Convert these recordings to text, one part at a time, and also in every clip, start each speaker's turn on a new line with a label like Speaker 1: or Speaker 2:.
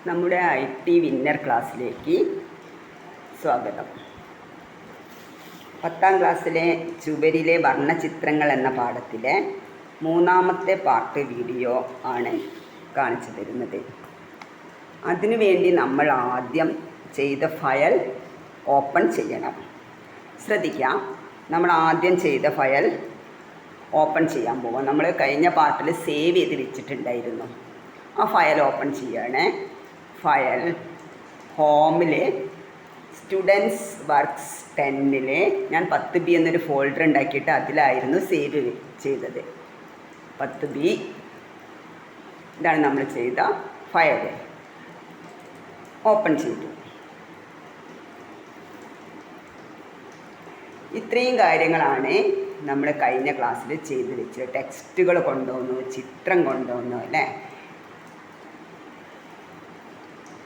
Speaker 1: നമ്മുടെ IT winner ക്ലാസ്സിലേക്ക് സ്വാഗതം. 10ാം ക്ലാസ്സിലെ ചുവരിലെ വർണ്ണചിത്രങ്ങൾ എന്ന പാഠത്തിലെ 3ാമത്തെ പാർട്ട് വീഡിയോ ആണ് കാണിച്ചു തരുന്നത്. അതിനുവേണ്ടി നമ്മൾ ആദ്യം ചെയ്ത ഫയൽ ഓപ്പൺ ചെയ്യണം. ശ്രദ്ധിക്കാം, നമ്മൾ ആദ്യം ചെയ്ത ഫയൽ ഓപ്പൺ ചെയ്യാൻ പോവാം. നമ്മൾ കഴിഞ്ഞ പാർട്ടിൽ സേവ് ചെയ്ത് വെച്ചിട്ടുണ്ടായിരുന്നു. ആ ഫയൽ ഓപ്പൺ ചെയ്യണേ. ഫയൽ ഹോമിൽ സ്റ്റുഡൻസ് വർക്ക്സ് 10 ഞാൻ 10B എന്നൊരു ഫോൾഡർ ഉണ്ടാക്കിയിട്ട് അതിലായിരുന്നു സേവ് ചെയ്തത്. 10B ഇതാണ് നമ്മൾ ചെയ്ത ഫയൽ. ഓപ്പൺ ചെയ്തു. ഇത്രയും കാര്യങ്ങളാണ് നമ്മൾ കഴിഞ്ഞ ക്ലാസ്സിൽ ചെയ്ത് വെച്ചത്. ടെക്സ്റ്റുകൾ കൊണ്ടുവന്നു, ചിത്രം കൊണ്ടുവന്നു അല്ലേ.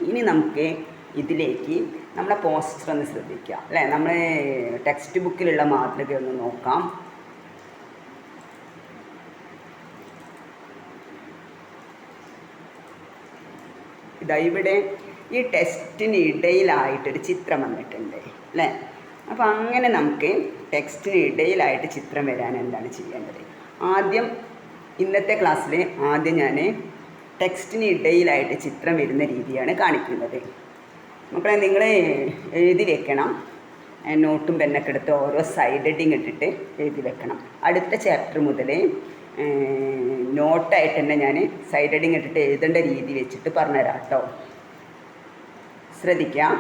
Speaker 1: ഇനി നമുക്ക് ഇതിലേക്ക് നമ്മുടെ പോസ്റ്റർ ഒന്ന് ശ്രദ്ധിക്കാം അല്ലേ. നമ്മൾ ടെക്സ്റ്റ് ബുക്കിലുള്ള മാതൃക ഒന്ന് നോക്കാം. ഇതാ ഇവിടെ ഈ ടെക്സ്റ്റിന് ഇടയിലായിട്ടൊരു ചിത്രം വന്നിട്ടുണ്ട് അല്ലേ. അപ്പോൾ അങ്ങനെ നമുക്ക് ടെക്സ്റ്റിന് ഇടയിലായിട്ട് ചിത്രം വരാൻ എന്താണ് ചെയ്യേണ്ടത്? ആദ്യം ഇന്നത്തെ ക്ലാസ്സിൽ ഞാൻ ടെക്സ്റ്റിന് ഇടയിലായിട്ട് ചിത്രം വരുന്ന രീതിയാണ് കാണിക്കുന്നത്. മക്കളെ, നിങ്ങൾ എഴുതി വെക്കണം. നോട്ടും പെന്നൊക്കെ എടുത്ത് ഓരോ സൈഡ് ഹെഡിങ് ഇട്ടിട്ട് എഴുതി വെക്കണം. അടുത്ത ചാപ്റ്റർ മുതൽ നോട്ടായിട്ട് തന്നെ ഞാൻ സൈഡ് ഹെഡിങ് ഇട്ടിട്ട് എഴുതേണ്ട രീതി വെച്ചിട്ട് പറഞ്ഞുതരാം കേട്ടോ. ശ്രദ്ധിക്കാം.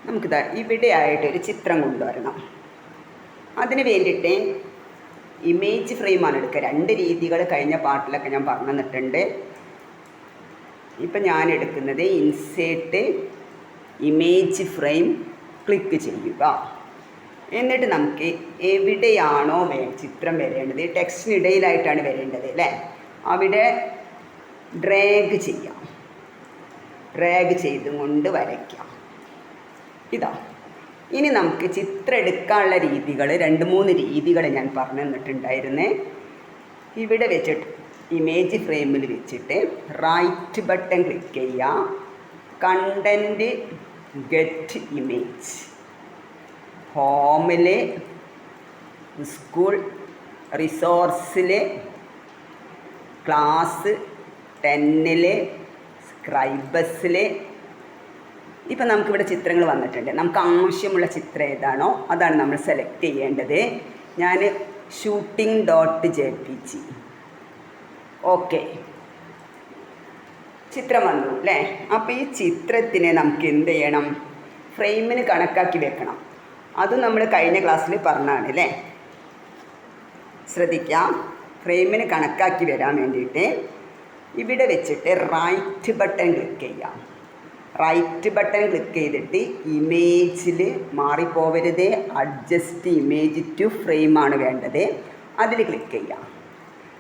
Speaker 1: നമുക്കിതാ ഇവിടെ ആയിട്ടൊരു ചിത്രം കൊണ്ടുവരണം. അതിന് വേണ്ടിയിട്ട് ഇമേജ് ഫ്രെയിമാണ് എടുക്കുക. 2 രീതികൾ കഴിഞ്ഞ പാർട്ടിലൊക്കെ ഞാൻ പറഞ്ഞു തന്നിട്ടുണ്ട്. ഇപ്പം ഞാൻ എടുക്കുന്നത് ഇൻസേർട്ട് ഇമേജ് ഫ്രെയിം ക്ലിക്ക് ചെയ്യുക. എന്നിട്ട് നമുക്ക് എവിടെയാണോ ചിത്രം വരേണ്ടത്, ടെക്സ്റ്റിനിടയിലായിട്ടാണ് വരേണ്ടത് അല്ലേ, അവിടെ ഡ്രാഗ് ചെയ്യാം. ഡ്രാഗ് ചെയ്തും കൊണ്ട് വരയ്ക്കാം. ഇതാ. ഇനി നമുക്ക് ചിത്രം എടുക്കാനുള്ള രീതികൾ 2-3 രീതികൾ ഞാൻ പറഞ്ഞു തന്നിട്ടുണ്ടായിരുന്നേ. ഇവിടെ വെച്ചിട്ട് ഇമേജ് ഫ്രെയിമിൽ വെച്ചിട്ട് റൈറ്റ് ബട്ടൺ ക്ലിക്ക് ചെയ്യുക. Content get image. ഹോമിൽ, സ്കൂൾ റിസോഴ്സിൽ, ക്ലാസ് 10 സ്ക്രൈബസിൽ. ഇപ്പം നമുക്കിവിടെ ചിത്രങ്ങൾ വന്നിട്ടുണ്ട്. നമുക്ക് ആവശ്യമുള്ള ചിത്രം ഏതാണോ അതാണ് നമ്മൾ സെലക്ട് ചെയ്യേണ്ടത്. ഞാൻ shooting.jpg. ഓക്കെ, ചിത്രം വന്നു അല്ലേ. അപ്പോൾ ഈ ചിത്രത്തിനെ നമുക്ക് എന്ത് ചെയ്യണം? ഫ്രെയിമിന് കണക്കാക്കി വെക്കണം. അതും നമ്മൾ കഴിഞ്ഞ ക്ലാസ്സിൽ പറഞ്ഞാണ് അല്ലേ. ശ്രദ്ധിക്കാം. ഫ്രെയിമിന് കണക്കാക്കി വരാൻ വേണ്ടിയിട്ട് ഇവിടെ വെച്ചിട്ട് റൈറ്റ് ബട്ടൺ ക്ലിക്ക് ചെയ്യാം. റൈറ്റ് ബട്ടൺ ക്ലിക്ക് ചെയ്തിട്ട് ഇമേജിൽ മാറിപ്പോവരുത്, അഡ്ജസ്റ്റ് ഇമേജ് ടു ഫ്രെയിമാണ് വേണ്ടത്. അതിൽ ക്ലിക്ക് ചെയ്യാം.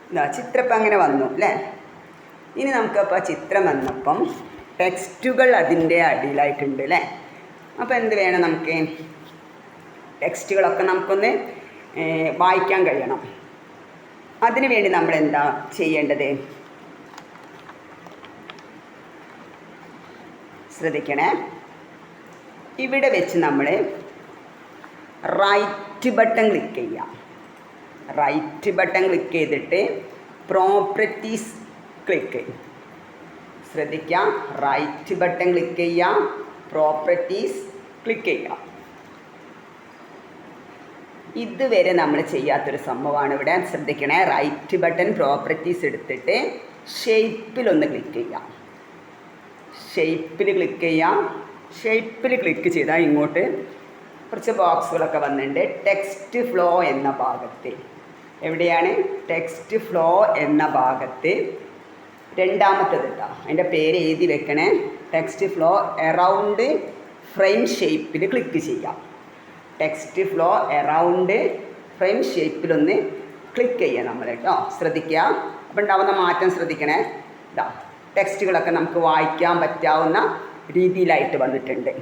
Speaker 1: എന്താ ചിത്രം ഇപ്പം അങ്ങനെ വന്നു അല്ലേ. ഇനി നമുക്കപ്പോൾ ചിത്രം വന്നപ്പം ടെക്സ്റ്റുകൾ അതിൻ്റെ അടിയിലായിട്ടുണ്ട് അല്ലേ. അപ്പോൾ എന്ത് വേണം? നമുക്ക് ടെക്സ്റ്റുകളൊക്കെ നമുക്കൊന്ന് വായിക്കാൻ കഴിയണം. അതിനു വേണ്ടി നമ്മൾ എന്താ ചെയ്യേണ്ടത്? ശ്രദ്ധിക്കണേ. ഇവിടെ വെച്ച് നമ്മൾ റൈറ്റ് ബട്ടൺ ക്ലിക്ക് ചെയ്യാം. റൈറ്റ് ബട്ടൺ ക്ലിക്ക് ചെയ്തിട്ട് പ്രോപ്പർട്ടീസ് ക്ലിക്ക് ചെയ്യും. ശ്രദ്ധിക്കാം. റൈറ്റ് ബട്ടൺ ക്ലിക്ക് ചെയ്യാം, പ്രോപ്പർട്ടീസ് ക്ലിക്ക് ചെയ്യാം. ഇതുവരെ നമ്മൾ ചെയ്യാത്തൊരു സംഭവമാണ് ഇവിടെ. ശ്രദ്ധിക്കണേ. റൈറ്റ് ബട്ടൺ പ്രോപ്പർട്ടീസ് എടുത്തിട്ട് ഷേപ്പിലൊന്ന് ക്ലിക്ക് ചെയ്യാം. ഷേപ്പിൽ ക്ലിക്ക് ചെയ്യാം. ഷേപ്പിൽ ക്ലിക്ക് ചെയ്താൽ ഇങ്ങോട്ട് കുറച്ച് ബോക്സുകളൊക്കെ വന്നിട്ടുണ്ട്. ടെക്സ്റ്റ് ഫ്ലോ എന്ന ഭാഗത്ത്, എവിടെയാണ്? ടെക്സ്റ്റ് ഫ്ലോ എന്ന ഭാഗത്ത് രണ്ടാമത്തേത് കേട്ടോ. അതിൻ്റെ പേര് എഴുതി വെക്കണേ. ടെക്സ്റ്റ് ഫ്ലോ എറൗണ്ട് ഫ്രെയിം ഷേപ്പിൽ ക്ലിക്ക് ചെയ്യാം. ടെക്സ്റ്റ് ഫ്ലോ എറൗണ്ട് ഫ്രെയിം ഷേപ്പിലൊന്ന് ക്ലിക്ക് ചെയ്യുക നമ്മൾ കേട്ടോ. ശ്രദ്ധിക്കുക. അപ്പോൾ ഉണ്ടാവുന്ന മാറ്റം ശ്രദ്ധിക്കണേ. ഇതാ ടെക്സ്റ്റുകളൊക്കെ നമുക്ക് വായിക്കാൻ പറ്റാവുന്ന രീതിയിലായിട്ട് വന്നിട്ടുണ്ട്.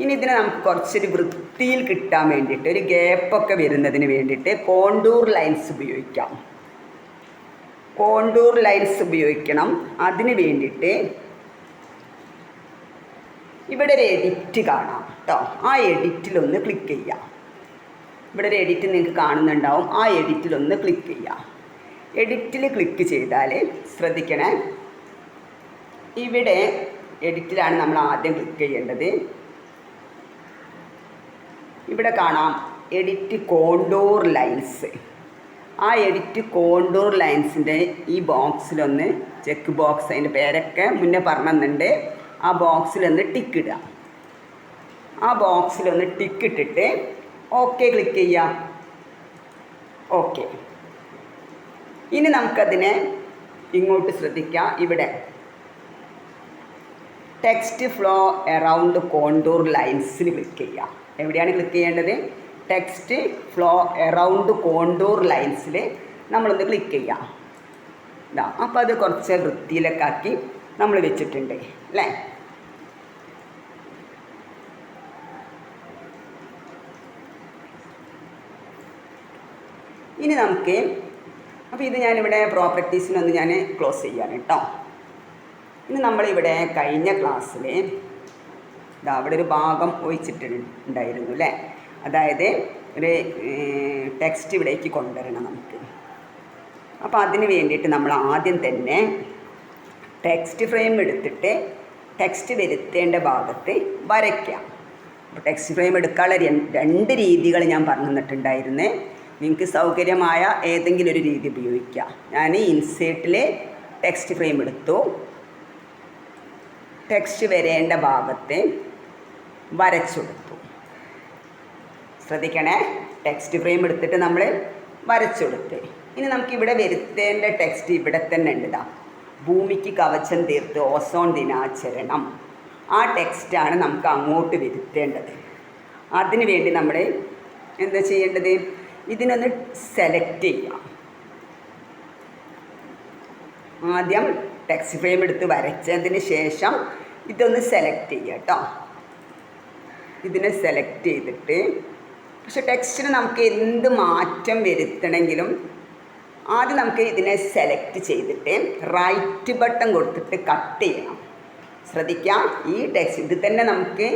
Speaker 1: ഇനി ഇതിനെ നമുക്ക് കുറച്ചൊരു വൃത്തിയിൽ കിട്ടാൻ വേണ്ടിയിട്ട്, ഒരു ഗ്യാപ്പൊക്കെ വരുന്നതിന് വേണ്ടിയിട്ട് കോണ്ടൂർ ലൈൻസ് ഉപയോഗിക്കാം. കോണ്ടൂർ ലൈൻസ് ഉപയോഗിക്കണം. അതിന് വേണ്ടിയിട്ട് ഇവിടെ ഒരു എഡിറ്റ് കാണാം കേട്ടോ. ആ എഡിറ്റിലൊന്ന് ക്ലിക്ക് ചെയ്യാം. ഇവിടെ ഒരു എഡിറ്റ് നിങ്ങൾക്ക് കാണുന്നുണ്ടാവും. ആ എഡിറ്റിലൊന്ന് ക്ലിക്ക് ചെയ്യാം. എഡിറ്റിൽ ക്ലിക്ക് ചെയ്താൽ ശ്രദ്ധിക്കണേ, ഇവിടെ എഡിറ്റിലാണ് നമ്മൾ ആദ്യം ക്ലിക്ക് ചെയ്യേണ്ടത്. ഇവിടെ കാണാം എഡിറ്റ് കോണ്ടൂർ ലൈൻസ്. ആ എഡിറ്റ് കോണ്ടൂർ ലൈൻസിൻ്റെ ഈ ബോക്സിലൊന്ന് ചെക്ക് ബോക്സ്, അതിൻ്റെ പേരൊക്കെ മുന്നേ പറഞ്ഞിട്ടുണ്ട്. ആ ബോക്സിലൊന്ന് ടിക്ക് ഇടുക. ആ ബോക്സിലൊന്ന് ടിക്ക് ഇട്ടിട്ട് ഓക്കെ ക്ലിക്ക് ചെയ്യാം. ഓക്കെ. ഇനി നമുക്കതിനെ ഇങ്ങോട്ട് ശ്രദ്ധിക്കാം. ഇവിടെ ടെക്സ്റ്റ് ഫ്ലോ അറൗണ്ട് കോണ്ടൂർ ലൈൻസിൽ ക്ലിക്ക് ചെയ്യാം. എവിടെയാണ് ക്ലിക്ക് ചെയ്യേണ്ടത്? ടെക്സ്റ്റ് ഫ്ലോ അറൗണ്ട് കോണ്ടൂർ ലൈൻസിൽ നമ്മളൊന്ന് ക്ലിക്ക് ചെയ്യാം. ഇതാ, അപ്പോൾ അത് കുറച്ച് വൃത്തിയിലൊക്കെ ആക്കി നമ്മൾ വെച്ചിട്ടുണ്ട് അല്ലേ. ഇനി നമുക്ക്, അപ്പോൾ ഇത് ഞാനിവിടെ പ്രോപ്പർട്ടീസിനൊന്ന് ഞാൻ ക്ലോസ് ചെയ്യാണ് കേട്ടോ. ഇനി നമ്മളിവിടെ കഴിഞ്ഞ ക്ലാസ്സിൽ ഇതാ അവിടെ ഒരു ഭാഗം ഒഴിച്ചിട്ടുണ്ടായിരുന്നു അല്ലേ. അതായത് ഒരു ടെക്സ്റ്റ് ഇവിടേക്ക് കൊണ്ടുവരണം നമുക്ക്. അപ്പോൾ അതിന് വേണ്ടിയിട്ട് നമ്മൾ ആദ്യം തന്നെ ടെക്സ്റ്റ് ഫ്രെയിം എടുത്തിട്ട് ടെക്സ്റ്റ് വരുത്തേണ്ട ഭാഗത്ത് വരയ്ക്കാം. അപ്പോൾ ടെക്സ്റ്റ് ഫ്രെയിം എടുക്കാനുള്ള രണ്ട് രീതികൾ ഞാൻ പറഞ്ഞു തന്നിട്ടുണ്ടായിരുന്നേ. നിങ്ങൾക്ക് സൗകര്യമായ ഏതെങ്കിലും ഒരു രീതി ഉപയോഗിക്കാം. ഞാൻ ഇൻസേർട്ടിൽ ടെക്സ്റ്റ് ഫ്രെയിം എടുത്തു. ടെക്സ്റ്റ് വരേണ്ട ഭാഗത്ത് വരച്ചെടുത്തു. ശ്രദ്ധിക്കണേ, ടെക്സ്റ്റ് ഫ്രെയിം എടുത്തിട്ട് നമ്മൾ വരച്ചെടുത്ത്. ഇനി നമുക്കിവിടെ വരുത്തേണ്ട ടെക്സ്റ്റ് ഇവിടെ തന്നെ ഉണ്ട്. ഇതാ, ഭൂമിക്ക് കവചം തീർത്ത് ഓസോൺ ദിനാചരണം. ആ ടെക്സ്റ്റാണ് നമുക്ക് അങ്ങോട്ട് വരുത്തേണ്ടത്. അതിനു വേണ്ടി നമ്മൾ എന്താ ചെയ്യേണ്ടത്? ഇതിനൊന്ന് സെലക്ട് ചെയ്യാം. ആദ്യം ടെക്സ്റ്റ് ഫ്രെയിം എടുത്ത് വരച്ചതിന് ശേഷം ഇതൊന്ന് സെലക്ട് ചെയ്യുക കേട്ടോ. ഇതിനെ സെലക്ട് ചെയ്തിട്ട്, പക്ഷെ ടെക്സ്റ്റിന് നമുക്ക് എന്ത് മാറ്റം വരുത്തണമെങ്കിലും ആദ്യം നമുക്ക് ഇതിനെ സെലക്ട് ചെയ്തിട്ട് റൈറ്റ് ബട്ടൺ കൊടുത്തിട്ട് കട്ട് ചെയ്യണം. ശ്രദ്ധിക്കാം, ഈ ടെക്സ്റ്റ് ഇത് തന്നെ നമുക്ക്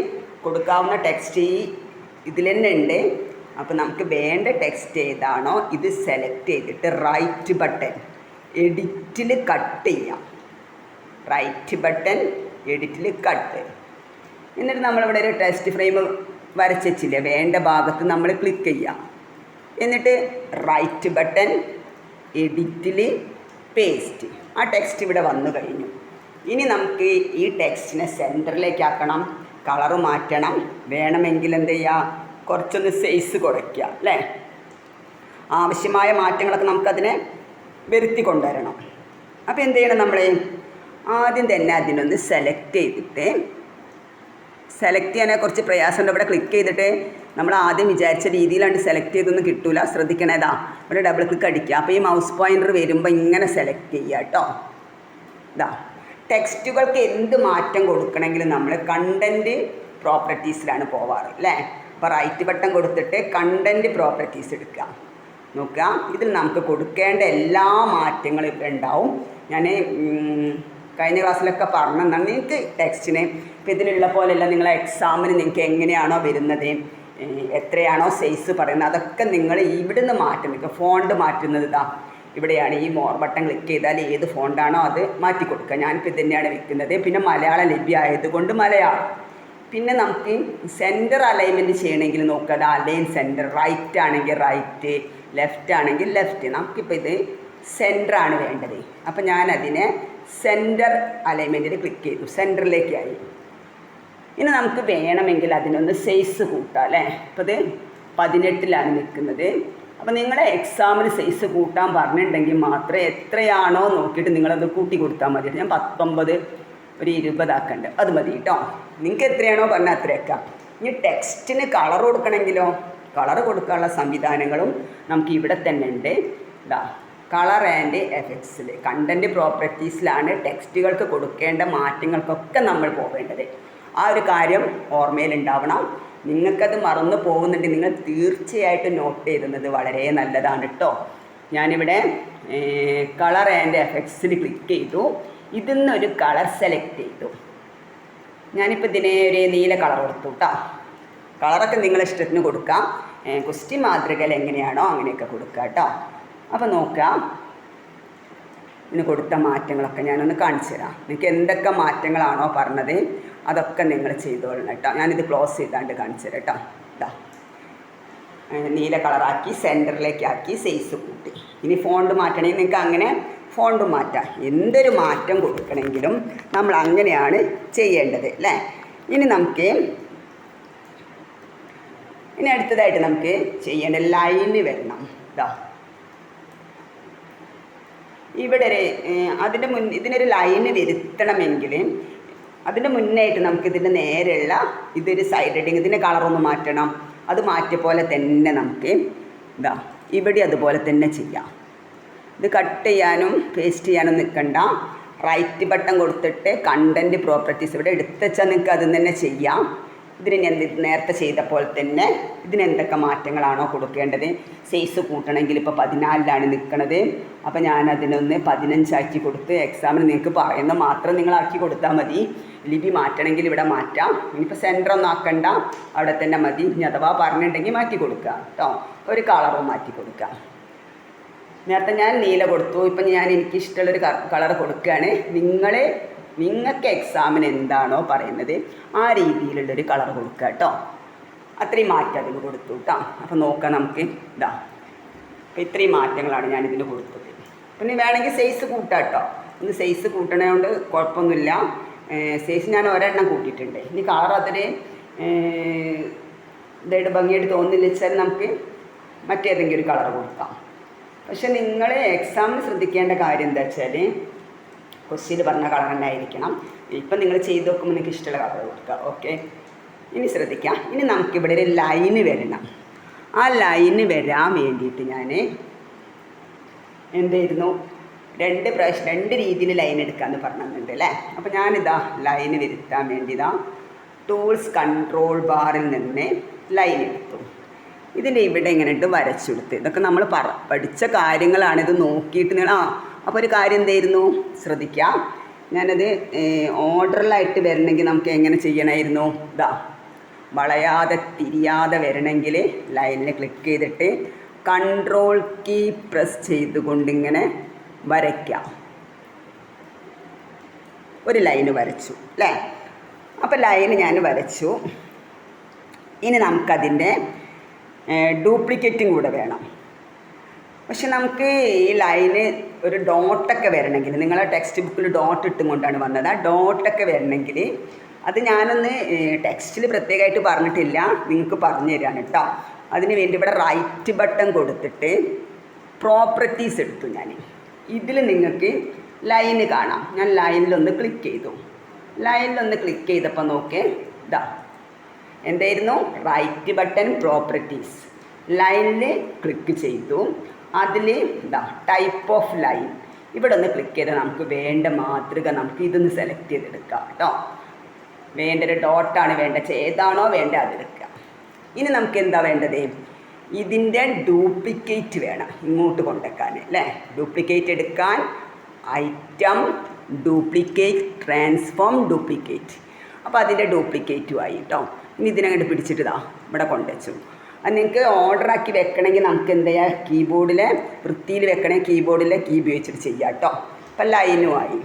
Speaker 1: കൊടുക്കാവുന്ന ടെക്സ്റ്റ് ഈ ഇതിൽ തന്നെ ഉണ്ട്. അപ്പോൾ നമുക്ക് വേണ്ട ടെക്സ്റ്റ് ഏതാണോ ഇത് സെലക്ട് ചെയ്തിട്ട് റൈറ്റ് ബട്ടൺ എഡിറ്റിൽ കട്ട് ചെയ്യാം. റൈറ്റ് ബട്ടൺ എഡിറ്റിൽ കട്ട്. എന്നിട്ട് നമ്മളിവിടെ ഒരു ടെക്സ്റ്റ് ഫ്രെയിം വരച്ചില്ലേ, വേണ്ട ഭാഗത്ത് നമ്മൾ ക്ലിക്ക് ചെയ്യാം. എന്നിട്ട് റൈറ്റ് ബട്ടൺ എഡിറ്റിൽ പേസ്റ്റ്. ആ ടെക്സ്റ്റ് ഇവിടെ വന്നു കഴിഞ്ഞു. ഇനി നമുക്ക് ഈ ടെക്സ്റ്റിനെ സെൻറ്ററിലേക്ക് ആക്കണം, കളറ് മാറ്റണം. വേണമെങ്കിൽ എന്ത് ചെയ്യുക, കുറച്ചൊന്ന് സൈസ് കുറയ്ക്കുക അല്ലേ. ആവശ്യമായ മാറ്റങ്ങളൊക്കെ നമുക്കതിനെ വരുത്തി കൊണ്ടുവരണം. അപ്പോൾ എന്ത് ചെയ്യണം, നമ്മൾ ആദ്യം തന്നെ അതിനൊന്ന് സെലക്ട് ചെയ്തിട്ട്, സെലക്ട് ചെയ്യാൻ കുറച്ച് പ്രയാസമുണ്ട്. ഇവിടെ ക്ലിക്ക് ചെയ്തിട്ട് നമ്മൾ ആദ്യം വിചാരിച്ച രീതിയിലാണ് സെലക്ട് ചെയ്തൊന്നും കിട്ടില്ല. ശ്രദ്ധിക്കണേതാ, ഇവിടെ ഡബിൾ ക്ലിക്ക് അടിക്കുക. അപ്പോൾ ഈ മൗസ് പോയിൻ്റർ വരുമ്പോൾ ഇങ്ങനെ സെലക്ട് ചെയ്യുക കേട്ടോ. ഇതാ, ടെക്സ്റ്റുകൾക്ക് എന്ത് മാറ്റം കൊടുക്കണമെങ്കിലും നമ്മൾ കണ്ടൻറ്റ് പ്രോപ്പർട്ടീസിലാണ് പോവാറ് അല്ലേ. അപ്പോൾ റൈറ്റ് ബട്ടൺ കൊടുത്തിട്ട് കണ്ടൻറ്റ് പ്രോപ്പർട്ടീസ് എടുക്കുക. നോക്കുക, ഇതിൽ നമുക്ക് കൊടുക്കേണ്ട എല്ലാ മാറ്റങ്ങളും ഇവിടെ ഉണ്ടാവും. ഞാൻ കഴിഞ്ഞ ക്ലാസ്സിലൊക്കെ പറഞ്ഞതാണ് നിങ്ങൾക്ക് ടെക്സ്റ്റിന് ഇപ്പോൾ ഇതിലുള്ള പോലെയല്ല. നിങ്ങളെ എക്സാമിന് നിങ്ങൾക്ക് എങ്ങനെയാണോ വരുന്നത്, എത്രയാണോ സൈസ് പറയുന്നത്, അതൊക്കെ നിങ്ങൾ ഇവിടുന്ന് മാറ്റുന്നത്. ഫോണ്ട് മാറ്റുന്നത് ഇതാ ഇവിടെയാണ്. ഈ മോർ ബട്ടൺ ക്ലിക്ക് ചെയ്താൽ ഏത് ഫോണ്ടാണോ അത് മാറ്റി കൊടുക്കുക. ഞാനിപ്പോൾ ഇത് തന്നെയാണ് വെക്കുന്നത്. പിന്നെ മലയാളം ലഭ്യമായതുകൊണ്ട് മലയാളം. പിന്നെ നമുക്ക് സെൻറ്റർ അലൈൻമെൻറ്റ് ചെയ്യണമെങ്കിൽ നോക്കുക, അത് അലൈൻ സെൻറ്റർ. റൈറ്റ് ആണെങ്കിൽ റൈറ്റ്, ലെഫ്റ്റ് ആണെങ്കിൽ ലെഫ്റ്റ്. നമുക്കിപ്പോൾ ഇത് സെൻറ്ററാണ് വേണ്ടത്. അപ്പോൾ ഞാനതിനെ സെൻറ്റർ അലൈൻമെൻറ്റിൽ ക്ലിക്ക് ചെയ്തു, സെൻറ്ററിലേക്കായി. ഇനി നമുക്ക് വേണമെങ്കിൽ അതിനൊന്ന് സൈസ് കൂട്ടാം അല്ലേ. അപ്പോൾ ഇത് 18ലാണ് നിൽക്കുന്നത്. അപ്പോൾ നിങ്ങളെ എക്സാമിന് സൈസ് കൂട്ടാൻ പറഞ്ഞിട്ടുണ്ടെങ്കിൽ മാത്രമേ എത്രയാണോ നോക്കിയിട്ട് നിങ്ങളത് കൂട്ടി കൊടുത്താൽ മതി. ഞാൻ 19 ഒരു 20 ആക്കണ്ട്, അത് മതി കേട്ടോ. നിങ്ങൾക്ക് എത്രയാണോ പറഞ്ഞാൽ അത്രയൊക്കെ. ഇനി ടെക്സ്റ്റിന് കളർ കൊടുക്കണമെങ്കിലോ, കളർ കൊടുക്കാനുള്ള സംവിധാനങ്ങളും നമുക്ക് ഇവിടെ തന്നെ ഉണ്ട്. ഇതാ കളർ ആൻഡ് എഫക്ട്സിൽ കണ്ടൻറ്റ് പ്രോപ്പർട്ടീസിലാണ് ടെക്സ്റ്റുകൾക്ക് കൊടുക്കേണ്ട മാറ്റങ്ങൾക്കൊക്കെ നമ്മൾ പോവേണ്ടത്. ആ ഒരു കാര്യം ഓർമ്മയിലുണ്ടാവണം. നിങ്ങൾക്കത് മറന്നു പോകുന്നുണ്ട്, നിങ്ങൾ തീർച്ചയായിട്ടും നോട്ട് ചെയ്യുന്നത് വളരെ നല്ലതാണ് കേട്ടോ. ഞാനിവിടെ കളർ ആൻഡ് എഫക്ട്സിൽ ക്ലിക്ക് ചെയ്തു. ഇതിൽ നിന്നൊരു കളർ സെലക്ട് ചെയ്തു. ഞാനിപ്പോൾ ഇതിനെ ഒരു നീല കളർ കൊടുത്തു കേട്ടോ. കളറൊക്കെ നിങ്ങളുടെ ഇഷ്ടത്തിന് കൊടുക്കാം. ക്വസ്റ്റ്യൻ മാതൃകയിൽ എങ്ങനെയാണോ അങ്ങനെയൊക്കെ കൊടുക്കുക കേട്ടോ. അപ്പോൾ നോക്കാം, ഇതിന് കൊടുത്ത മാറ്റങ്ങളൊക്കെ ഞാനൊന്ന് കാണിച്ചു തരാം. നിങ്ങൾക്ക് എന്തൊക്കെ മാറ്റങ്ങളാണോ പറഞ്ഞത് അതൊക്കെ നിങ്ങൾ ചെയ്തോളണം കേട്ടോ. ഞാനിത് ക്ലോസ് ചെയ്താണ്ട് കാണിച്ചു തരാം കേട്ടോ. ഇതാ നീല കളറാക്കി സെൻറ്ററിലേക്ക് ആക്കി സൈസ് കൂട്ടി. ഇനി ഫോണ്ട് മാറ്റണമെങ്കിൽ നിങ്ങൾക്ക് അങ്ങനെ ഫോണ്ട് മാറ്റാം. എന്തൊരു മാറ്റം കൊടുക്കണമെങ്കിലും നമ്മൾ അങ്ങനെയാണ് ചെയ്യേണ്ടത് അല്ലേ. ഇനി അടുത്തതായിട്ട് നമുക്ക് ചെയ്യേണ്ട ലൈന് വരണം. ഇതാ ഇവിടെ ഇതിനൊരു ലൈന് വരുത്തണമെങ്കിൽ അതിൻ്റെ മുന്നായിട്ട് നമുക്ക് ഇതിൻ്റെ നേരെയുള്ള ഇതൊരു സൈഡ് ഹെഡിങ്, ഇതിൻ്റെ കളറൊന്ന് മാറ്റണം. അത് മാറ്റിയ പോലെ തന്നെ നമുക്ക് ഇതാ ഇവിടെ അതുപോലെ തന്നെ ചെയ്യാം. ഇത് കട്ട് ചെയ്യാനും പേസ്റ്റ് ചെയ്യാനും നിൽക്കണ്ട. റൈറ്റ് ബട്ടൺ കൊടുത്തിട്ട് കണ്ടൻറ്റ് പ്രോപ്പർട്ടീസ് ഇവിടെ എടുത്തുവെച്ചാൽ നിങ്ങൾക്ക് അതിൽ തന്നെ ചെയ്യാം. ഇതിന് നേരത്തെ ചെയ്ത പോലെ തന്നെ ഇതിനെന്തൊക്കെ മാറ്റങ്ങളാണോ കൊടുക്കേണ്ടത്. സൈസ് കൂട്ടണമെങ്കിൽ ഇപ്പോൾ 14ലാണ് നിൽക്കുന്നത്. അപ്പോൾ ഞാനതിനൊന്ന് 15 കൊടുത്ത് എക്സാമിന് നിങ്ങൾക്ക് പറയുന്ന മാത്രം നിങ്ങളാക്കി കൊടുത്താൽ മതി. ലിപി മാറ്റണമെങ്കിൽ ഇവിടെ മാറ്റാം. ഇനിയിപ്പോൾ സെൻറ്ററൊന്നും ആക്കണ്ട, അവിടെ തന്നെ മതി. ഇനി അഥവാ പറഞ്ഞിട്ടുണ്ടെങ്കിൽ മാറ്റി കൊടുക്കുക കേട്ടോ. ഒരു കളറും മാറ്റി കൊടുക്കുക. നേരത്തെ ഞാൻ നീല കൊടുത്തു. ഇപ്പം ഞാൻ എനിക്കിഷ്ടമുള്ളൊരു കളർ കൊടുക്കുകയാണ്. നിങ്ങൾക്ക് എക്സാമിന് എന്താണോ പറയുന്നത് ആ രീതിയിലുള്ളൊരു കളർ കൊടുക്കുക കേട്ടോ. അത്രയും മാറ്റം അതിന് കൊടുത്തു കേട്ടോ. അപ്പോൾ നോക്കാം നമുക്ക്. ഇതാ അപ്പോൾ ഇത്രയും മാറ്റങ്ങളാണ് ഞാനിതിന് കൊടുത്തത്. പിന്നെ വേണമെങ്കിൽ സൈസ് കൂട്ടാം കേട്ടോ. ഒന്ന് സൈസ് കൂട്ടണതുകൊണ്ട് കുഴപ്പമൊന്നുമില്ല. സൈസ് ഞാൻ ഒരെണ്ണം കൂട്ടിയിട്ടുണ്ട്. ഇനി കളർ അതിന് ഇതായിട്ട് ഭംഗിയായിട്ട് തോന്നുന്നില്ല വെച്ചാൽ നമുക്ക് മറ്റേതെങ്കിലും ഒരു കളർ കൊടുക്കാം. പക്ഷെ നിങ്ങൾ എക്സാമിന് ശ്രദ്ധിക്കേണ്ട കാര്യം എന്താ വെച്ചാൽ ക്വസ്റ്റ്യൻ പറഞ്ഞ കളർ തന്നെ ആയിരിക്കണം. ഇപ്പം നിങ്ങൾ ചെയ്ത് നോക്കുമ്പോൾ നിങ്ങൾക്ക് ഇഷ്ടമുള്ള കളർ കൊടുക്കുക. ഓക്കെ, ഇനി ശ്രദ്ധിക്കാം. ഇനി നമുക്കിവിടെ ഒരു ലൈന് വരണം. ആ ലൈന് വരാൻ വേണ്ടിയിട്ട് ഞാൻ എന്തായിരുന്നു രണ്ട് രീതിയിൽ ലൈൻ എടുക്കാമെന്ന് പറഞ്ഞിട്ടുണ്ട് അല്ലേ. അപ്പോൾ ഞാനിതാ ലൈന് വരുത്താൻ വേണ്ടി ടൂൾസ് കൺട്രോൾ ബാറിൽ നിന്ന് ലൈൻ എടുത്തു. ഇതിൻ്റെ ഇവിടെ ഇങ്ങനെ ഇട്ട് വരച്ചു കൊടുത്ത്. ഇതൊക്കെ നമ്മൾ പഠിച്ച കാര്യങ്ങളാണ്. ഇത് നോക്കിയിട്ട് അപ്പോൾ ഒരു കാര്യം എന്തായിരുന്നു ശ്രദ്ധിക്കാം. ഞാനത് ഓർഡറിലായിട്ട് വരണമെങ്കിൽ നമുക്ക് എങ്ങനെ ചെയ്യണമായിരുന്നു. വളയാതെ തിരിയാതെ വരണമെങ്കിൽ ലൈനിൽ ക്ലിക്ക് ചെയ്തിട്ട് കൺട്രോൾ കീ പ്രസ് ചെയ്തുകൊണ്ടിങ്ങനെ വരയ്ക്കാം. ഒരു ലൈന് വരച്ചു അല്ലേ. അപ്പോൾ ലൈന് ഞാൻ വരച്ചു. ഇനി നമുക്കതിൻ്റെ ഡ്യൂപ്ലിക്കേറ്റും കൂടെ വേണം. പക്ഷെ നമുക്ക് ഈ ലൈന് ഒരു ഡോട്ടൊക്കെ വരണമെങ്കിൽ, നിങ്ങളെ ടെക്സ്റ്റ് ബുക്കിൽ ഡോട്ട് ഇട്ടും കൊണ്ടാണ് വന്നത്. ആ ഡോട്ടൊക്കെ വരണമെങ്കിൽ അത് ഞാനൊന്ന് ടെക്സ്റ്റിൽ പ്രത്യേകമായിട്ട് പറഞ്ഞിട്ടില്ല, നിങ്ങൾക്ക് പറഞ്ഞു തരാണ് കേട്ടോ. അതിന് വേണ്ടി ഇവിടെ റൈറ്റ് ബട്ടൺ കൊടുത്തിട്ട് പ്രോപ്പർട്ടീസ് എടുത്തു. ഞാൻ ഇതിൽ നിങ്ങൾക്ക് ലൈന് കാണാം. ഞാൻ ലൈനിലൊന്ന് ക്ലിക്ക് ചെയ്തു. ലൈനിലൊന്ന് ക്ലിക്ക് ചെയ്തപ്പോൾ നോക്കേ, എന്തായിരുന്നു റൈറ്റ് ബട്ടൺ പ്രോപ്പർട്ടീസ്. ലൈനിൽ ക്ലിക്ക് ചെയ്തു. അതിൽ ടൈപ്പ് ഓഫ് ലൈൻ ഇവിടെ ഒന്ന് ക്ലിക്ക് ചെയ്താൽ നമുക്ക് വേണ്ട മാതൃക നമുക്ക് ഇതൊന്ന് സെലക്ട് ചെയ്തെടുക്കാം കേട്ടോ. വേണ്ട ഒരു ഡോട്ടാണ് വേണ്ടത്, ഏതാണോ വേണ്ടത് അതെടുക്കുക. ഇനി നമുക്ക് എന്താ വേണ്ടത്, ഇതിൻ്റെ ഡ്യൂപ്ലിക്കേറ്റ് വേണം ഇങ്ങോട്ട് കൊണ്ടുവെക്കാൻ അല്ലേ. ഡ്യൂപ്ലിക്കേറ്റ് എടുക്കാൻ ഐറ്റം ഡ്യൂപ്ലിക്കേറ്റ് ട്രാൻസ്ഫോം ഡ്യൂപ്ലിക്കേറ്റ്. അപ്പോൾ അതിൻ്റെ ഡ്യൂപ്ലിക്കേറ്റും ആയി കേട്ടോ. ഇനി ഇതിനങ്ങോട്ട് പിടിച്ചിട്ട് ഇവിടെ കൊണ്ടുവച്ചു. അത് നിങ്ങൾക്ക് ഓർഡറാക്കി വെക്കണമെങ്കിൽ നമുക്ക് എന്താ ചെയ്യുക, കീബോർഡിലെ വൃത്തിയിൽ വെക്കണമെങ്കിൽ കീബോർഡിലെ കീ ഉപയോഗിച്ചിട്ട് ചെയ്യാം കേട്ടോ. അപ്പം ലൈനുമായി.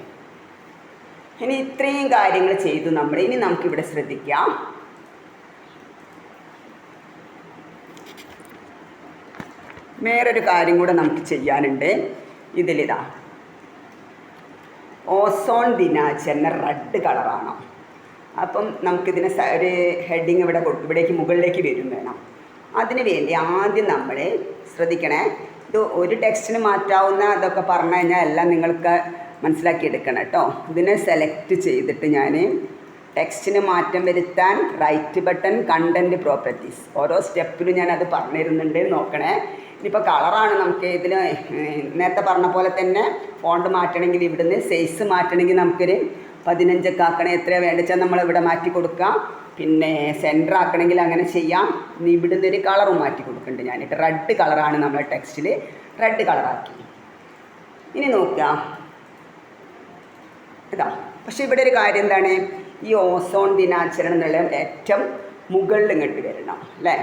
Speaker 1: ഇനി ഇത്രയും കാര്യങ്ങൾ ചെയ്തു നമ്മൾ. ഇനി നമുക്കിവിടെ ശ്രദ്ധിക്കാം. വേറൊരു കാര്യം കൂടെ നമുക്ക് ചെയ്യാനുണ്ട്. ഇതിലിതാ ഓസോൺ ദിനാചരണ റെഡ് കളറാണ്. അപ്പം നമുക്കിതിനെ ഒരു ഹെഡിങ് ഇവിടേക്ക് മുകളിലേക്ക് വരും വേണം. അതിന് വേണ്ടി ആദ്യം നമ്മൾ ശ്രദ്ധിക്കണേ. ഇത് ഒരു ടെക്സ്റ്റിന് മാറ്റാവുന്ന അതൊക്കെ പറഞ്ഞു കഴിഞ്ഞാൽ എല്ലാം നിങ്ങൾക്ക് മനസ്സിലാക്കിയെടുക്കണം കേട്ടോ. ഇതിനെ സെലക്ട് ചെയ്തിട്ട് ഞാൻ ടെക്സ്റ്റിന് മാറ്റം വരുത്താൻ റൈറ്റ് ബട്ടൺ കണ്ടൻറ്റ് പ്രോപ്പർട്ടീസ് ഓരോ സ്റ്റെപ്പിലും ഞാനത് പറഞ്ഞിരുന്നുണ്ട്, നോക്കണേ. ഇനിയിപ്പോൾ കളറാണ് നമുക്ക് ഇതിൽ നേരത്തെ പറഞ്ഞ പോലെ തന്നെ ഫോണ്ട് മാറ്റണമെങ്കിൽ ഇവിടുന്ന് സൈസ് മാറ്റണമെങ്കിൽ നമുക്കൊരു 15 ആക്കണേ, എത്രയാണ് വേണ്ടിച്ചാൽ നമ്മളിവിടെ മാറ്റി കൊടുക്കാം. പിന്നെ സെൻറ്റർ ആക്കണമെങ്കിൽ അങ്ങനെ ചെയ്യാം. ഇനി ഇവിടുന്ന് ഒരു കളറും മാറ്റി കൊടുക്കുന്നുണ്ട് ഞാനിട്ട്. റെഡ് കളറാണ് നമ്മളെ ടെക്സ്റ്റിൽ, റെഡ് കളറാക്കി. ഇനി നോക്കാം ഇതാ. പക്ഷേ ഇവിടെ ഒരു കാര്യം എന്താണ്, ഈ ഓസോൺ ദിനാചരണം എന്നുള്ള ഏറ്റവും മുകളിൽ ഇങ്ങോട്ട് വരണം അല്ലേ.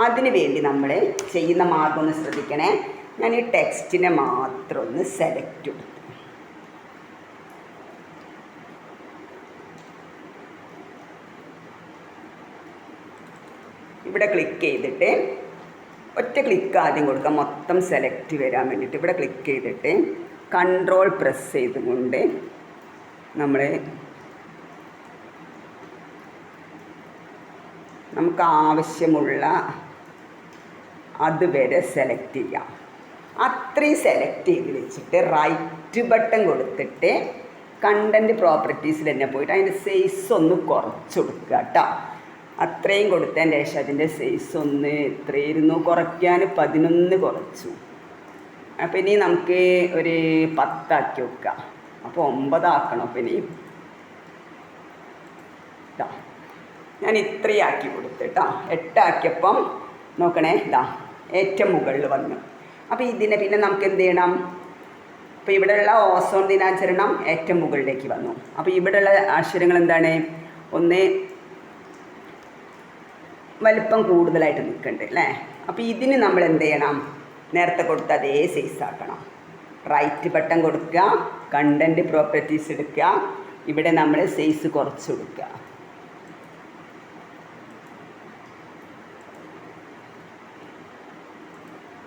Speaker 1: അതിന് വേണ്ടി നമ്മൾ ചെയ്യുന്ന മാർഗം ഒന്ന് ശ്രദ്ധിക്കണേ. ഞാൻ ഈ ടെക്സ്റ്റിനെ മാത്രം ഒന്ന് സെലക്ട് കൊടുത്തു. ഇവിടെ ക്ലിക്ക് ചെയ്തിട്ട് ഒറ്റ ക്ലിക്ക് ആദ്യം കൊടുക്കാം, മൊത്തം സെലക്ട് വരാൻ വേണ്ടിയിട്ട്. ഇവിടെ ക്ലിക്ക് ചെയ്തിട്ട് കൺട്രോൾ പ്രസ് ചെയ്തുകൊണ്ട് നമുക്ക് ആവശ്യമുള്ള അതുവരെ സെലക്ട് ചെയ്യാം. അത്രയും സെലക്ട് ചെയ്ത് വെച്ചിട്ട് റൈറ്റ് ബട്ടൺ കൊടുത്തിട്ട് കണ്ടൻറ്റ് പ്രോപ്പർട്ടീസിൽ തന്നെ പോയിട്ട് അതിൻ്റെ സൈസ് ഒന്ന് കുറച്ച് കൊടുക്കുക കേട്ടോ. അത്രയും കൊടുത്തതിൻ്റെ ശേഷം അതിൻ്റെ സൈസ് ഒന്ന് എത്രയായിരുന്നു കുറയ്ക്കാൻ, 11 കുറച്ചു. അപ്പോൾ ഇനി നമുക്ക് ഒരു 10 ആക്കി വെക്കാം. അപ്പോൾ 9 ആക്കണം. അപ്പോൾ ഇനി ഇതാ ഞാൻ ഇത്രയും ആക്കി കൊടുത്തിട്ടോ. 8 ആക്കിയപ്പം നോക്കണേ, ഇതാ ഏറ്റവും മുകളിൽ വന്നു. അപ്പോൾ ഇതിനെ പിന്നെ നമുക്ക് എന്ത് ചെയ്യണം, അപ്പോൾ ഇവിടെയുള്ള ഓസോൺ ദിനാചരണം ഏറ്റവും മുകളിലേക്ക് വന്നു. അപ്പോൾ ഇവിടെയുള്ള അക്ഷരങ്ങൾ എന്താണ്, ഒന്ന് വലിപ്പം കൂടുതലായിട്ട് നിൽക്കുന്നുണ്ട് അല്ലേ. അപ്പോൾ ഇതിന് നമ്മൾ എന്ത് ചെയ്യണം, നേരത്തെ കൊടുത്ത അതേ സൈസ് ആക്കണം. റൈറ്റ് ബട്ടൺ കൊടുക്കുക, കണ്ടൻറ്റ് പ്രോപ്പർട്ടീസ് എടുക്കുക, ഇവിടെ നമ്മൾ സൈസ് കുറച്ച് കൊടുക്കുക.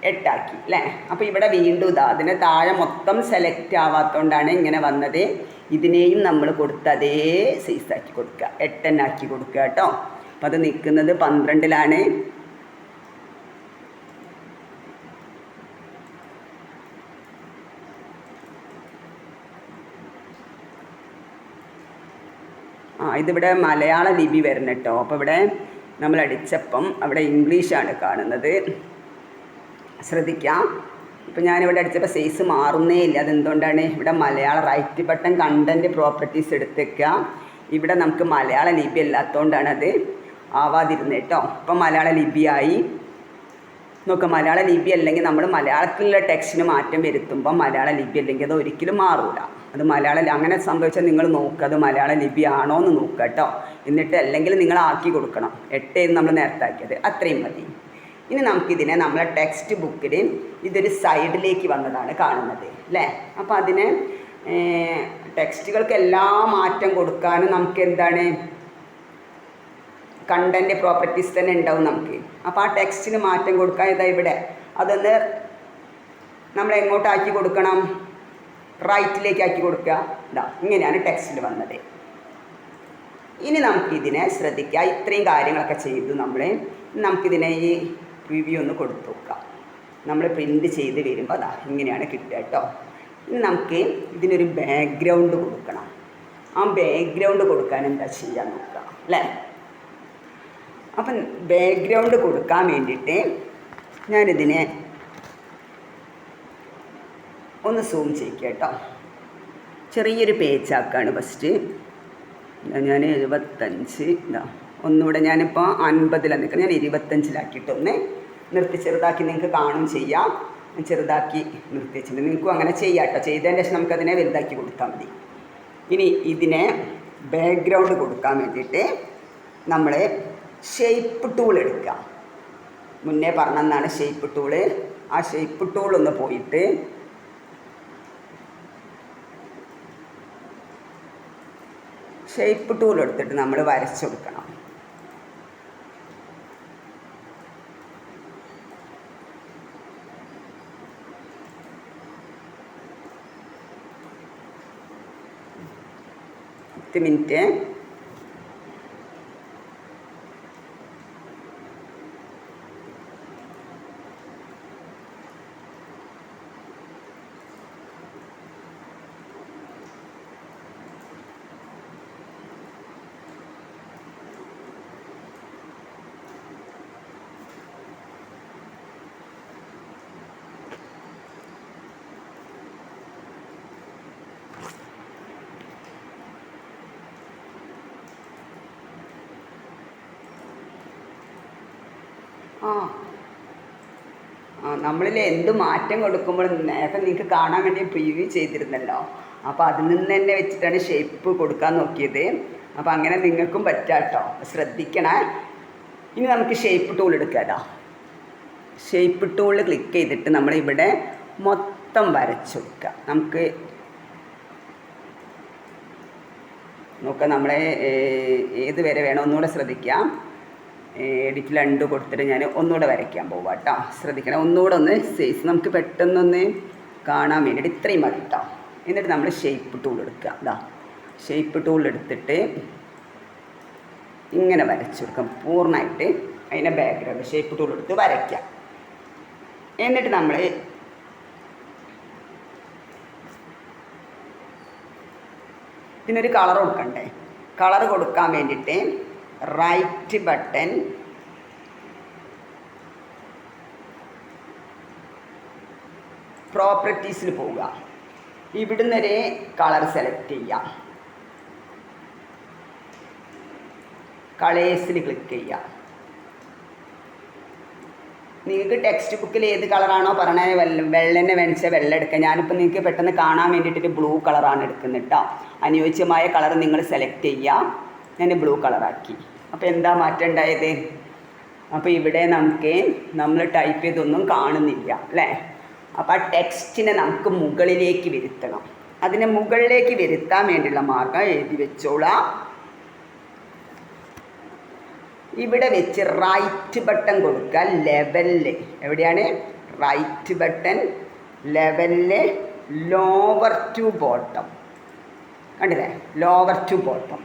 Speaker 1: എട്ടാക്കി അല്ലേ. അപ്പോൾ ഇവിടെ വീണ്ടും ഇതാ അതിന് താഴെ മൊത്തം സെലക്ട് ആവാത്തതുകൊണ്ടാണ് ഇങ്ങനെ വന്നത്. ഇതിനെയും നമ്മൾ കൊടുത്ത അതേ സൈസാക്കി കൊടുക്കുക, 8 ആക്കി കൊടുക്കുക കേട്ടോ. അപ്പം അത് നിൽക്കുന്നത് 12-ലാണ്. ഇതിവിടെ മലയാള ലിപി വരുന്ന കേട്ടോ. അപ്പോൾ ഇവിടെ നമ്മൾ അടിച്ചപ്പം അവിടെ ഇംഗ്ലീഷാണ് കാണുന്നത്, ശ്രദ്ധിക്കാം. ഇപ്പോൾ ഞാനിവിടെ അടിച്ചപ്പോൾ സൈസ് മാറുന്നേ ഇല്ല. അതെന്തുകൊണ്ടാണ്, ഇവിടെ മലയാള റൈറ്റ് ബട്ടൺ കണ്ടൻറ്റ് പ്രോപ്പർട്ടീസ് എടുത്തേക്കുക. ഇവിടെ നമുക്ക് മലയാള ലിപി അല്ലാത്തതുകൊണ്ടാണ് അത് ആവാതിരുന്നത് കേട്ടോ. ഇപ്പം മലയാള ലിപിയായി. നോക്കുക, മലയാള ലിപി അല്ലെങ്കിൽ നമ്മൾ മലയാളത്തിലുള്ള ടെക്സ്റ്റിന് മാറ്റം വരുത്തുമ്പോൾ മലയാള ലിപി അല്ലെങ്കിൽ അത് ഒരിക്കലും മാറൂല. അത് അങ്ങനെ സംഭവിച്ചാൽ നിങ്ങൾ നോക്കുക, അത് മലയാള ലിപി ആണോ എന്ന് നോക്കുക കേട്ടോ. എന്നിട്ട് അല്ലെങ്കിൽ നിങ്ങൾ ആക്കി കൊടുക്കണം. 8 നമ്മൾ നേരത്തെ ആക്കിയത്, അത്രയും മതി. ഇനി നമുക്കിതിനെ നമ്മളെ ടെക്സ്റ്റ് ബുക്കിൽ ഇതൊരു സൈഡിലേക്ക് വന്നതാണ് കാണുന്നത് അല്ലേ. അപ്പോൾ അതിന് ടെക്സ്റ്റുകൾക്ക് എല്ലാ മാറ്റം കൊടുക്കാനും നമുക്ക് എന്താണ്, കണ്ടൻറ്റ് പ്രോപ്പർട്ടീസ് തന്നെ ഉണ്ടാവും നമുക്ക്. അപ്പോൾ ആ ടെക്സ്റ്റിന് മാറ്റം കൊടുക്കാൻ ഇതാ ഇവിടെ അതൊന്ന് നമ്മൾ എങ്ങോട്ടാക്കി കൊടുക്കണം, റൈറ്റിലേക്ക് ആക്കി കൊടുക്കുക. ഇതാ ഇങ്ങനെയാണ് ടെക്സ്റ്റിൽ വന്നത്. ഇനി നമുക്കിതിനെ ശ്രദ്ധിക്കുക, ഇത്രയും കാര്യങ്ങളൊക്കെ ചെയ്തു നമുക്കിതിനെ ഈ റിവ്യൂ ഒന്ന് കൊടുത്തു നോക്കാം. നമ്മൾ പ്രിൻ്റ് ചെയ്ത് വരുമ്പോൾ അതാ ഇങ്ങനെയാണ് കിട്ടുക കേട്ടോ. ഇനി നമുക്ക് ഇതിനൊരു ബാക്ക്ഗ്രൗണ്ട് കൊടുക്കണം. ആ ബാക്ക്ഗ്രൗണ്ട് കൊടുക്കാൻ എന്താ ചെയ്യാൻ നോക്കാം അല്ലേ. അപ്പം ബാക്ക്ഗ്രൗണ്ട് കൊടുക്കാൻ വേണ്ടിയിട്ട് ഞാനിതിനെ ഒന്ന് സൂം ചെയ്യിക്കുക കേട്ടോ. ചെറിയൊരു പേജാക്കാണ് ഫസ്റ്റ്. ഞാൻ 75 ഇതാ ഒന്നുകൂടെ ഞാനിപ്പോൾ 50-ലാണ് നിൽക്കുന്നത്. ഞാൻ 25-ലാക്കിയിട്ടൊന്ന് ചെറുതാക്കി നിങ്ങൾക്ക് കാണും ചെയ്യാം. ചെറുതാക്കി നിർത്തി വെച്ചിട്ടുണ്ട്. നിങ്ങൾക്കും അങ്ങനെ ചെയ്യാം കേട്ടോ. ചെയ്തതിന് ശേഷം നമുക്കതിനെ വലുതാക്കി കൊടുത്താൽ മതി. ഇനി ഇതിനെ ബാക്ക്ഗ്രൗണ്ട് കൊടുക്കാൻ വേണ്ടിയിട്ട് നമ്മൾ ഷേപ്പ് ടൂൾ എടുക്കുക. മുന്നേ പറഞ്ഞതാണ് ഷേപ്പ് ടൂള്. ആ ഷേപ്പ് ടൂളൊന്ന് പോയിട്ട് ഷേപ്പ് ടൂൾ എടുത്തിട്ട് നമ്മൾ വരച്ചു കൊടുക്കണം. മിനിറ്റ്. ആ നമ്മളിൽ എന്ത് മാറ്റം കൊടുക്കുമ്പോഴും നേരത്തെ നിങ്ങൾക്ക് കാണാൻ വേണ്ടി പ്രിവ്യൂ ചെയ്തിരുന്നല്ലോ. അപ്പോൾ അതിൽ നിന്ന് തന്നെ വെച്ചിട്ടാണ് ഷേപ്പ് കൊടുക്കാൻ നോക്കിയത്. അപ്പോൾ അങ്ങനെ നിങ്ങൾക്കും പറ്റാം കേട്ടോ, ശ്രദ്ധിക്കണേ. ഇനി നമുക്ക് ഷേപ്പ് ടൂൾ എടുക്കാമല്ലോ. ഷേപ്പ് ടൂളിൽ ക്ലിക്ക് ചെയ്തിട്ട് നമ്മളിവിടെ മൊത്തം വരച്ചു കൊടുക്കുക. നമുക്ക് നോക്കാം നമ്മളെ ഏത് വരെ വേണം ഒന്നുകൂടെ ശ്രദ്ധിക്കാം. എഡിറ്റിൽ 2 കൊടുത്തിട്ട് ഞാൻ ഒന്നുകൂടെ വരയ്ക്കാൻ പോവാം കേട്ടോ. ശ്രദ്ധിക്കണം, ഒന്നുകൂടെ ഒന്ന് സൈസ് നമുക്ക് പെട്ടെന്നൊന്ന് കാണാൻ വേണ്ടിയിട്ട് ഇത്രയും മതി കേട്ടോ. എന്നിട്ട് നമ്മൾ ഷേപ്പ് ടൂൾ എടുക്കുക. ഇതാ ഷേപ്പ് ടൂൾ എടുത്തിട്ട് ഇങ്ങനെ വരച്ചു കൊടുക്കാം പൂർണ്ണമായിട്ട്. അതിൻ്റെ ബാക്ക്ഗ്രൗണ്ട് ഷേപ്പ് ടൂൾ എടുത്ത് വരയ്ക്കാം. എന്നിട്ട് നമ്മൾ ഇതിനൊരു കളർ കൊടുക്കണ്ടേ. കളർ കൊടുക്കാൻ വേണ്ടിയിട്ട് റൈറ്റ് ബട്ടൺ പ്രോപ്പർട്ടീസിൽ പോവുക. ഇവിടുന്നൊരു കളർ സെലക്ട് ചെയ്യാം. കളേഴ്സിൽ ക്ലിക്ക് ചെയ്യാം. നിങ്ങൾക്ക് ടെക്സ്റ്റ് ബുക്കിൽ ഏത് കളറാണോ പറയണത് വെള്ളനെ വേണിച്ചാൽ വെള്ളം എടുക്കുക. ഞാനിപ്പോൾ നിങ്ങൾക്ക് പെട്ടെന്ന് കാണാൻ വേണ്ടിയിട്ടൊരു ബ്ലൂ കളറാണ് എടുക്കുന്നത് കേട്ടോ. അനുയോജ്യമായ കളർ നിങ്ങൾ സെലക്ട് ചെയ്യുക. ഞാൻ ബ്ലൂ കളറാക്കി. അപ്പോൾ എന്താ മാറ്റം ഉണ്ടായത്? അപ്പോൾ ഇവിടെ നമ്മൾ ടൈപ്പ് ചെയ്തൊന്നും കാണുന്നില്ല അല്ലേ. അപ്പോൾ ആ ടെക്സ്റ്റിനെ നമുക്ക് മുകളിലേക്ക് വരുത്തണം. അതിനെ മുകളിലേക്ക് വരുത്താൻ വേണ്ടിയുള്ള മാർഗം എഴുതി വെച്ചോളാം. ഇവിടെ വെച്ച് റൈറ്റ് ബട്ടൺ കൊടുക്കുക. ലെവലിൽ എവിടെയാണ് റൈറ്റ് ബട്ടൺ? ലെവലിൽ ലോവർ ടു ബോട്ടം. കണ്ടില്ലേ, ലോവർ ടു ബോട്ടം.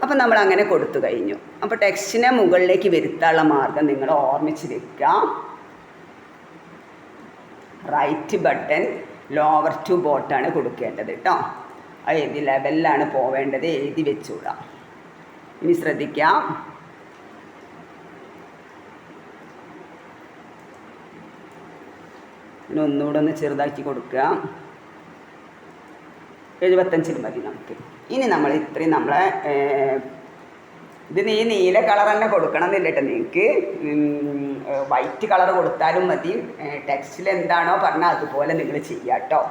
Speaker 1: അപ്പോൾ നമ്മൾ അങ്ങനെ കൊടുത്തു കഴിഞ്ഞു. അപ്പോൾ ടെക്സ്റ്റിനെ മുകളിലേക്ക് വരുത്താനുള്ള മാർഗം നിങ്ങൾ ഓർമ്മിച്ച് വെക്കുക. റൈറ്റ് ബട്ടൺ ലോവർ ടു ബോട്ടാണ് കൊടുക്കേണ്ടത് കേട്ടോ. അത് ഏത് ലെവലിലാണ് പോവേണ്ടത് എഴുതി വെച്ചുകൂടാ. ഇനി ശ്രദ്ധിക്കാം. പിന്നെ ഒന്നുകൂടെ ഒന്ന് ചെറുതാക്കി കൊടുക്കുക. 75 മതി നമുക്ക്. ഇനി നമ്മൾ ഇത്രയും നമ്മളെ ഇത് നീല കളർ തന്നെ കൊടുക്കണം എന്നില്ല കേട്ടോ. നിങ്ങൾക്ക് വൈറ്റ് കളർ കൊടുത്താലും മതി. ടെക്സ്റ്റിൽ എന്താണോ പറഞ്ഞാൽ അതുപോലെ നിങ്ങൾ ചെയ്യുക കേട്ടോ.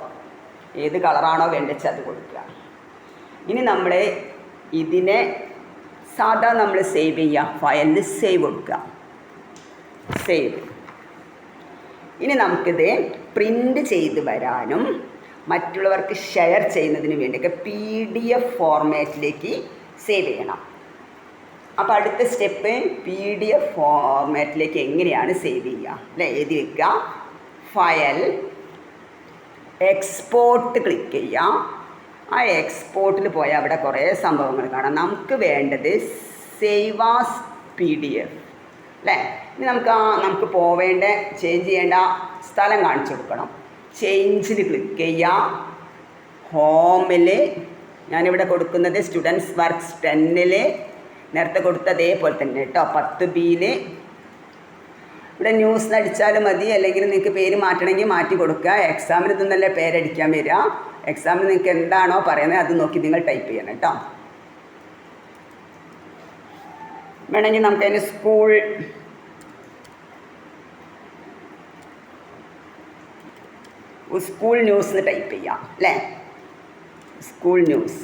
Speaker 1: ഏത് കളറാണോ വേണ്ടത് അത് കൊടുക്കുക. ഇനി നമ്മൾ ഇതിനെ സാധാ നമ്മൾ സേവ് ചെയ്യുക. ഫയലിൽ സേവ് കൊടുക്കുക. സേവ്. ഇനി നമുക്കിത് പ്രിൻ്റ് ചെയ്ത് വരാനും മറ്റുള്ളവർക്ക് ഷെയർ ചെയ്യുന്നതിന് വേണ്ടിയൊക്കെ PDF ഫോർമാറ്റിലേക്ക് സേവ് ചെയ്യണം. അപ്പോൾ അടുത്ത സ്റ്റെപ്പ് PDF ഫോർമാറ്റിലേക്ക് എങ്ങനെയാണ് സേവ് ചെയ്യുക അല്ലേ. എഴുതി വയ്ക്കുക. ഫയൽ എക്സ്പോർട്ട് ക്ലിക്ക് ചെയ്യുക. ആ എക്സ്പോർട്ടിൽ പോയാൽ അവിടെ കുറേ സംഭവങ്ങൾ കാണാം. നമുക്ക് വേണ്ടത് സേവ് ആസ് PDF അല്ലേ. ഇനി നമുക്ക് പോവേണ്ട ചേഞ്ച് ചെയ്യേണ്ട സ്ഥലം കാണിച്ചു കൊടുക്കണം. ചേഞ്ചിൽ ക്ലിക്ക് ചെയ്യുക. ഹോമിൽ ഞാനിവിടെ കൊടുക്കുന്നത് സ്റ്റുഡൻസ് വർക്ക്സ് 10ൽ നേരത്തെ കൊടുത്ത അതേപോലെ തന്നെ കേട്ടോ. 10B ഇവിടെ ന്യൂസ് അടിച്ചാലും മതി. അല്ലെങ്കിൽ നിങ്ങൾക്ക് പേര് മാറ്റണമെങ്കിൽ മാറ്റി കൊടുക്കുക. എക്സാമിന് ഇതൊന്നല്ല പേരടിക്കാൻ വരിക. എക്സാമിന് നിങ്ങൾക്ക് എന്താണോ പറയുന്നത് അത് നോക്കി നിങ്ങൾ ടൈപ്പ് ചെയ്യണം കേട്ടോ. വേണമെങ്കിൽ നമുക്കതിന് സ്കൂൾ ന്യൂസ് എന്ന് ടൈപ്പ് ചെയ്യാം അല്ലേ. School news.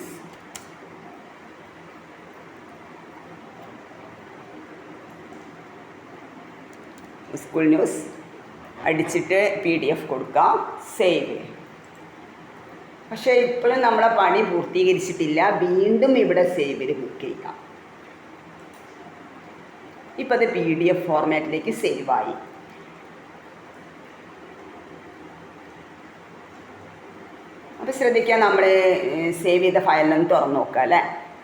Speaker 1: സ്കൂൾ ന്യൂസ് അടിച്ചിട്ട് PDF കൊടുക്കാം. സേവ്. പക്ഷേ ഇപ്പോഴും നമ്മളെ പണി പൂർത്തീകരിച്ചിട്ടില്ല. വീണ്ടും ഇവിടെ സേവിൽ ക്ലിക്ക് ചെയ്യാം. ഇപ്പോൾ അത് PDF ഫോർമാറ്റിലേക്ക് സേവായി. അപ്പോൾ ശ്രദ്ധിക്കുക, നമ്മൾ സേവ് ചെയ്ത ഫയലിലൊന്ന് തുറന്നു നോക്കുക അല്ലേ.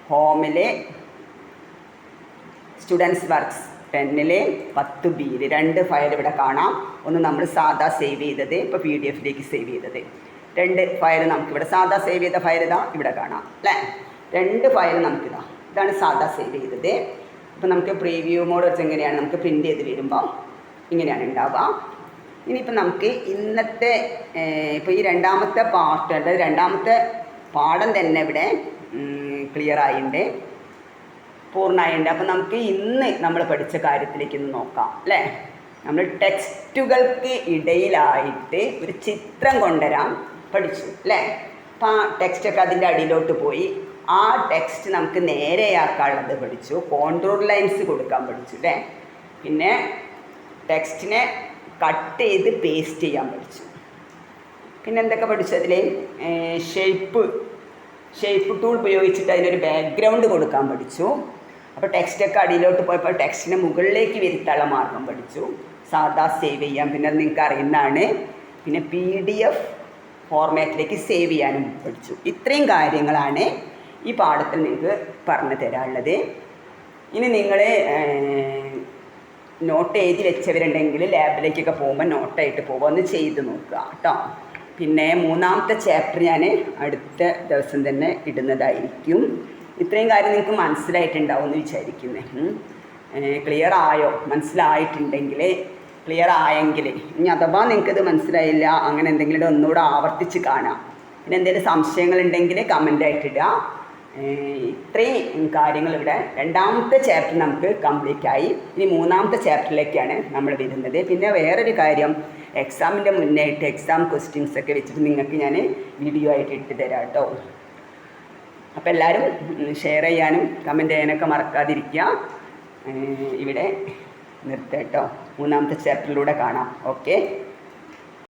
Speaker 1: ഹോമിൽ സ്റ്റുഡൻസ് വർക്ക്സ് 10ൽ 10B 2 ഫയൽ ഇവിടെ കാണാം. ഒന്ന് നമ്മൾ സാധാ സേവ് ചെയ്തത്, ഇപ്പോൾ PDFിലേക്ക് സേവ് ചെയ്തത്. 2 ഫയൽ നമുക്കിവിടെ സാധാ സേവ് ചെയ്ത ഫയൽ ഇതാ ഇവിടെ കാണാം അല്ലേ. 2 ഫയൽ ഇതാണ് സാധാ സേവ് ചെയ്തത്. അപ്പോൾ നമുക്ക് പ്രീവ്യൂ മോഡ് വെച്ച് എങ്ങനെയാണ് നമുക്ക് പ്രിൻ്റ് ചെയ്ത് വരുമ്പോൾ ഇങ്ങനെയാണ് ഉണ്ടാവുക. ഇനിയിപ്പോൾ നമുക്ക് ഇന്നത്തെ ഇപ്പോൾ ഈ രണ്ടാമത്തെ പാർട്ട്, അതായത് രണ്ടാമത്തെ പാഠം തന്നെ ഇവിടെ ക്ലിയർ ആയിട്ടുണ്ട്. പൂർണ്ണമായിട്ടുണ്ട്. അപ്പം നമുക്ക് ഇന്ന് നമ്മൾ പഠിച്ച കാര്യത്തിലേക്ക് ഇന്ന് നോക്കാം അല്ലേ. നമ്മൾ ടെക്സ്റ്റുകൾക്ക് ഇടയിലായിട്ട് ഒരു ചിത്രം കൊണ്ടുവരാൻ പഠിച്ചു അല്ലേ. അപ്പം ആ ടെക്സ്റ്റൊക്കെ അതിൻ്റെ അടിയിലോട്ട് പോയി. ആ ടെക്സ്റ്റ് നമുക്ക് നേരെയാക്കാനുള്ളത് പഠിച്ചു. കോണ്ടൂർ ലൈൻസ് കൊടുക്കാൻ പഠിച്ചു അല്ലേ. പിന്നെ ടെക്സ്റ്റിനെ കട്ട് ചെയ്ത് പേസ്റ്റ് ചെയ്യാൻ പഠിച്ചു. പിന്നെ എന്തൊക്കെ പഠിച്ചു അതിൽ? ഷേപ്പ് ടൂൾ ഉപയോഗിച്ചിട്ട് അതിനൊരു ബാക്ക്ഗ്രൗണ്ട് കൊടുക്കാൻ പഠിച്ചു. അപ്പോൾ ടെക്സ്റ്റൊക്കെ അടിയിലോട്ട് പോയപ്പോൾ ടെക്സ്റ്റിനെ മുകളിലേക്ക് വരുത്താനുള്ള മാർഗം പഠിച്ചു. സാധാ സേവ് ചെയ്യാം, പിന്നെ അത് നിങ്ങൾക്ക് അറിയുന്നതാണ്. പിന്നെ PDF ഫോർമാറ്റിലേക്ക് സേവ് ചെയ്യാനും പഠിച്ചു. ഇത്രയും കാര്യങ്ങളാണ് ഈ പാഠത്തിൽ നിങ്ങൾക്ക് പറഞ്ഞു തരാനുള്ളത്. ഇനി നിങ്ങൾ നോട്ട് എഴുതി വെച്ചവരുണ്ടെങ്കിൽ ലാബിലേക്കൊക്കെ പോകുമ്പോൾ നോട്ടായിട്ട് പോകുമ്പോൾ ഒന്ന് ചെയ്ത് നോക്കുക കേട്ടോ. പിന്നെ 3ാമത്തെ ചാപ്റ്റർ ഞാൻ അടുത്ത ദിവസം തന്നെ ഇടുന്നതായിരിക്കും. ഇത്രയും കാര്യം നിങ്ങൾക്ക് മനസ്സിലായിട്ടുണ്ടാവും എന്ന് വിചാരിക്കുന്നത്. ക്ലിയർ ആയോ? മനസ്സിലായിട്ടുണ്ടെങ്കിൽ ക്ലിയർ ആയെങ്കിൽ ഇനി അഥവാ നിങ്ങൾക്കത് മനസ്സിലായില്ല അങ്ങനെ എന്തെങ്കിലും ഒന്നുകൂടെ ആവർത്തിച്ച് കാണാം. പിന്നെ എന്തെങ്കിലും സംശയങ്ങളുണ്ടെങ്കിൽ കമൻ്റായിട്ടിടുക. ഇത്രയും കാര്യങ്ങൾ ഇവിടെ 2ാമത്തെ ചാപ്റ്റർ നമുക്ക് കംപ്ലീറ്റ് ആയി. ഇനി 3ാമത്തെ ചാപ്റ്ററിലേക്കാണ് നമ്മൾ വരുന്നത്. പിന്നെ വേറൊരു കാര്യം, എക്സാമിൻ്റെ മുന്നായിട്ട് എക്സാം ക്വസ്റ്റ്യൻസൊക്കെ വെച്ചിട്ട് നിങ്ങൾക്ക് ഞാൻ വീഡിയോ ആയിട്ട് ഇട്ട് തരാം കേട്ടോ. അപ്പോൾ എല്ലാവരും ഷെയർ ചെയ്യാനും കമൻറ്റ് ചെയ്യാനൊക്കെ മറക്കാതിരിക്കുക. ഇവിടെ നിർത്താം കേട്ടോ. 3ാമത്തെ ചാപ്റ്ററിലൂടെ കാണാം. ഓക്കെ.